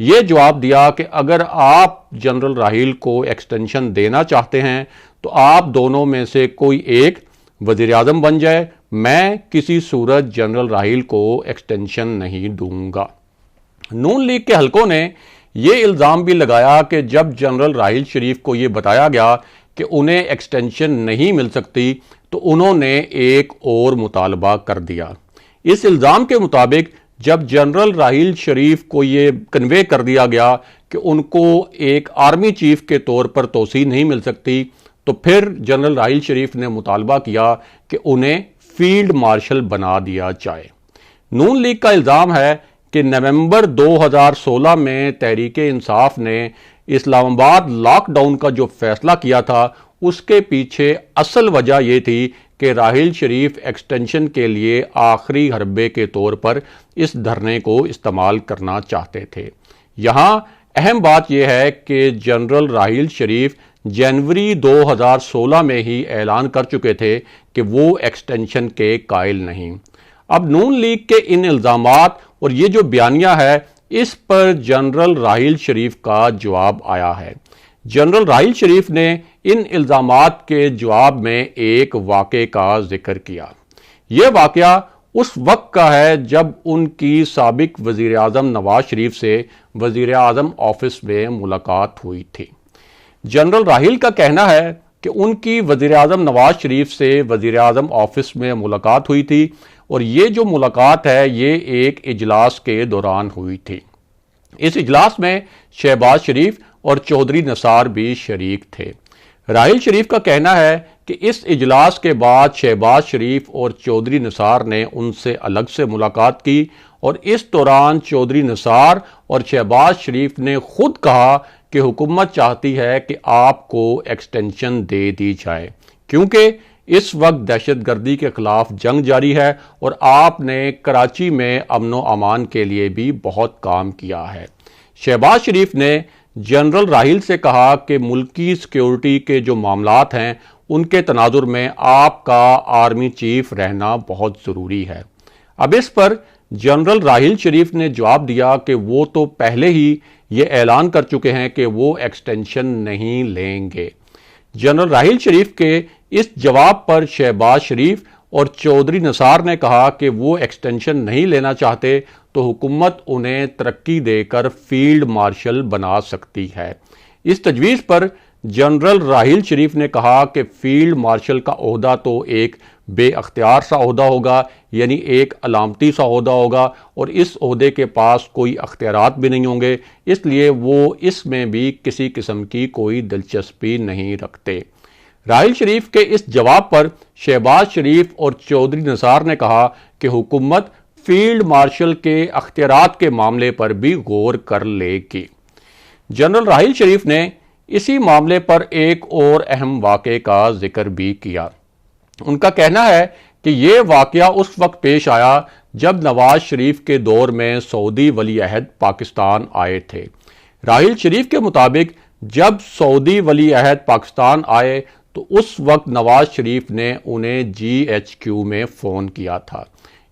یہ جواب دیا کہ اگر آپ جنرل راحیل کو ایکسٹینشن دینا چاہتے ہیں تو آپ دونوں میں سے کوئی ایک وزیر اعظم بن جائے، میں کسی صورت جنرل راحیل کو ایکسٹینشن نہیں دوں گا۔ نون لیگ کے حلقوں نے یہ الزام بھی لگایا کہ جب جنرل راحیل شریف کو یہ بتایا گیا کہ انہیں ایکسٹینشن نہیں مل سکتی تو انہوں نے ایک اور مطالبہ کر دیا۔ اس الزام کے مطابق جب جنرل راحیل شریف کو یہ کنوے کر دیا گیا کہ ان کو ایک آرمی چیف کے طور پر توسیع نہیں مل سکتی تو پھر جنرل راحیل شریف نے مطالبہ کیا کہ انہیں فیلڈ مارشل بنا دیا جائے۔ نون لیگ کا الزام ہے کہ نومبر 2016 میں تحریک انصاف نے اسلام آباد لاک ڈاؤن کا جو فیصلہ کیا تھا اس کے پیچھے اصل وجہ یہ تھی کہ راحیل شریف ایکسٹینشن کے لیے آخری حربے کے طور پر اس دھرنے کو استعمال کرنا چاہتے تھے۔ یہاں اہم بات یہ ہے کہ جنرل راحیل شریف جنوری 2016 میں ہی اعلان کر چکے تھے کہ وہ ایکسٹینشن کے قائل نہیں۔ اب نون لیگ کے ان الزامات اور یہ جو بیانیہ ہے اس پر جنرل راحیل شریف کا جواب آیا ہے۔ جنرل راحیل شریف نے ان الزامات کے جواب میں ایک واقعے کا ذکر کیا۔ یہ واقعہ اس وقت کا ہے جب ان کی سابق وزیر اعظم نواز شریف سے وزیر اعظم آفس میں ملاقات ہوئی تھی۔ جنرل راحیل کا کہنا ہے کہ ان کی وزیر اعظم نواز شریف سے وزیر اعظم آفس میں ملاقات ہوئی تھی اور یہ جو ملاقات ہے یہ ایک اجلاس کے دوران ہوئی تھی۔ اس اجلاس میں شہباز شریف اور چودھری نثار بھی شریک تھے۔ راحیل شریف کا کہنا ہے کہ اس اجلاس کے بعد شہباز شریف اور چودھری نثار نے ان سے الگ سے ملاقات کی اور اس دوران چودھری نثار اور شہباز شریف نے خود کہا کہ حکومت چاہتی ہے کہ آپ کو ایکسٹینشن دے دی جائے کیونکہ اس وقت دہشت گردی کے خلاف جنگ جاری ہے اور آپ نے کراچی میں امن و امان کے لیے بھی بہت کام کیا ہے۔ شہباز شریف نے جنرل راحیل سے کہا کہ ملکی سیکیورٹی کے جو معاملات ہیں ان کے تناظر میں آپ کا آرمی چیف رہنا بہت ضروری ہے۔ اب اس پر جنرل راحیل شریف نے جواب دیا کہ وہ تو پہلے ہی یہ اعلان کر چکے ہیں کہ وہ ایکسٹینشن نہیں لیں گے۔ جنرل راحیل شریف کے اس جواب پر شہباز شریف اور چودھری نثار نے کہا کہ وہ ایکسٹینشن نہیں لینا چاہتے تو حکومت انہیں ترقی دے کر فیلڈ مارشل بنا سکتی ہے۔ اس تجویز پر جنرل راحیل شریف نے کہا کہ فیلڈ مارشل کا عہدہ تو ایک بے اختیار سا عہدہ ہوگا، یعنی ایک علامتی سا عہدہ ہوگا اور اس عہدے کے پاس کوئی اختیارات بھی نہیں ہوں گے، اس لیے وہ اس میں بھی کسی قسم کی کوئی دلچسپی نہیں رکھتے۔ راحیل شریف کے اس جواب پر شہباز شریف اور چودھری نثار نے کہا کہ حکومت فیلڈ مارشل کے اختیارات کے معاملے پر بھی غور کر لے گی۔ جنرل راحیل شریف نے اسی معاملے پر ایک اور اہم واقعے کا ذکر بھی کیا۔ ان کا کہنا ہے کہ یہ واقعہ اس وقت پیش آیا جب نواز شریف کے دور میں سعودی ولی عہد پاکستان آئے تھے۔ راحیل شریف کے مطابق جب سعودی ولی عہد پاکستان آئے تو اس وقت نواز شریف نے انہیں GHQ میں فون کیا تھا۔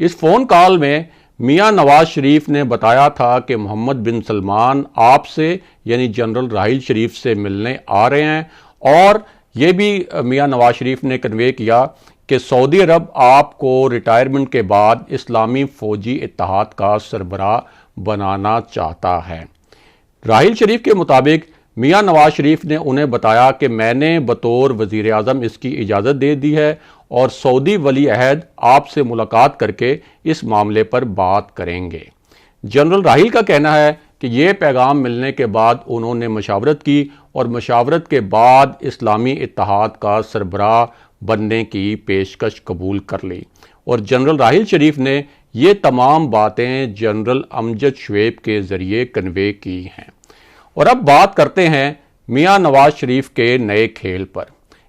اس فون کال میں میاں نواز شریف نے بتایا تھا کہ محمد بن سلمان آپ سے یعنی جنرل راحیل شریف سے ملنے آ رہے ہیں، اور یہ بھی میاں نواز شریف نے کنوے کیا کہ سعودی عرب آپ کو ریٹائرمنٹ کے بعد اسلامی فوجی اتحاد کا سربراہ بنانا چاہتا ہے۔ راحیل شریف کے مطابق میاں نواز شریف نے انہیں بتایا کہ میں نے بطور وزیر اعظم اس کی اجازت دے دی ہے اور سعودی ولی عہد آپ سے ملاقات کر کے اس معاملے پر بات کریں گے۔ جنرل راحیل کا کہنا ہے کہ یہ پیغام ملنے کے بعد انہوں نے مشاورت کی اور مشاورت کے بعد اسلامی اتحاد کا سربراہ بننے کی پیشکش قبول کر لی، اور جنرل راحیل شریف نے یہ تمام باتیں جنرل امجد شعیب کے ذریعے کنوے کی ہیں۔ اور اب بات کرتے ہیں میاں نواز شریف کے نئے کھیل پر۔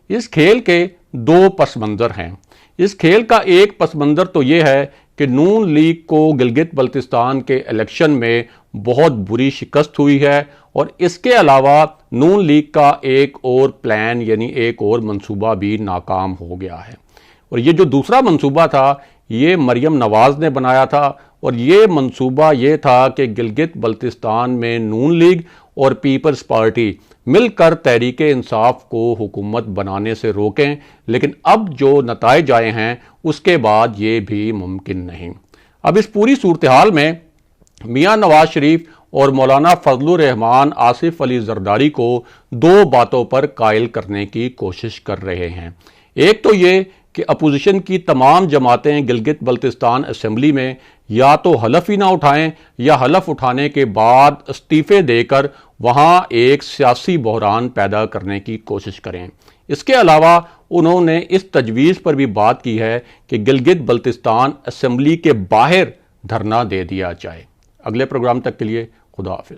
اس کھیل کے دو پس منظر ہیں۔ اس کھیل کا ایک پس منظر تو یہ ہے کہ نون لیگ کو گلگت بلتستان کے الیکشن میں بہت بری شکست ہوئی ہے، اور اس کے علاوہ نون لیگ کا ایک اور پلان یعنی ایک اور منصوبہ بھی ناکام ہو گیا ہے۔ اور یہ جو دوسرا منصوبہ تھا یہ مریم نواز نے بنایا تھا، اور یہ منصوبہ یہ تھا کہ گلگت بلتستان میں نون لیگ اور پیپلز پارٹی مل کر تحریک انصاف کو حکومت بنانے سے روکیں، لیکن اب جو نتائج آئے ہیں اس کے بعد یہ بھی ممکن نہیں۔ اب اس پوری صورتحال میں میاں نواز شریف اور مولانا فضل الرحمان آصف علی زرداری کو دو باتوں پر قائل کرنے کی کوشش کر رہے ہیں۔ ایک تو یہ کہ اپوزیشن کی تمام جماعتیں گلگت بلتستان اسمبلی میں یا تو حلف ہی نہ اٹھائیں یا حلف اٹھانے کے بعد استعفے دے کر وہاں ایک سیاسی بحران پیدا کرنے کی کوشش کریں۔ اس کے علاوہ انہوں نے اس تجویز پر بھی بات کی ہے کہ گلگت بلتستان اسمبلی کے باہر دھرنا دے دیا جائے۔ اگلے پروگرام تک کے لیے خدا حافظ۔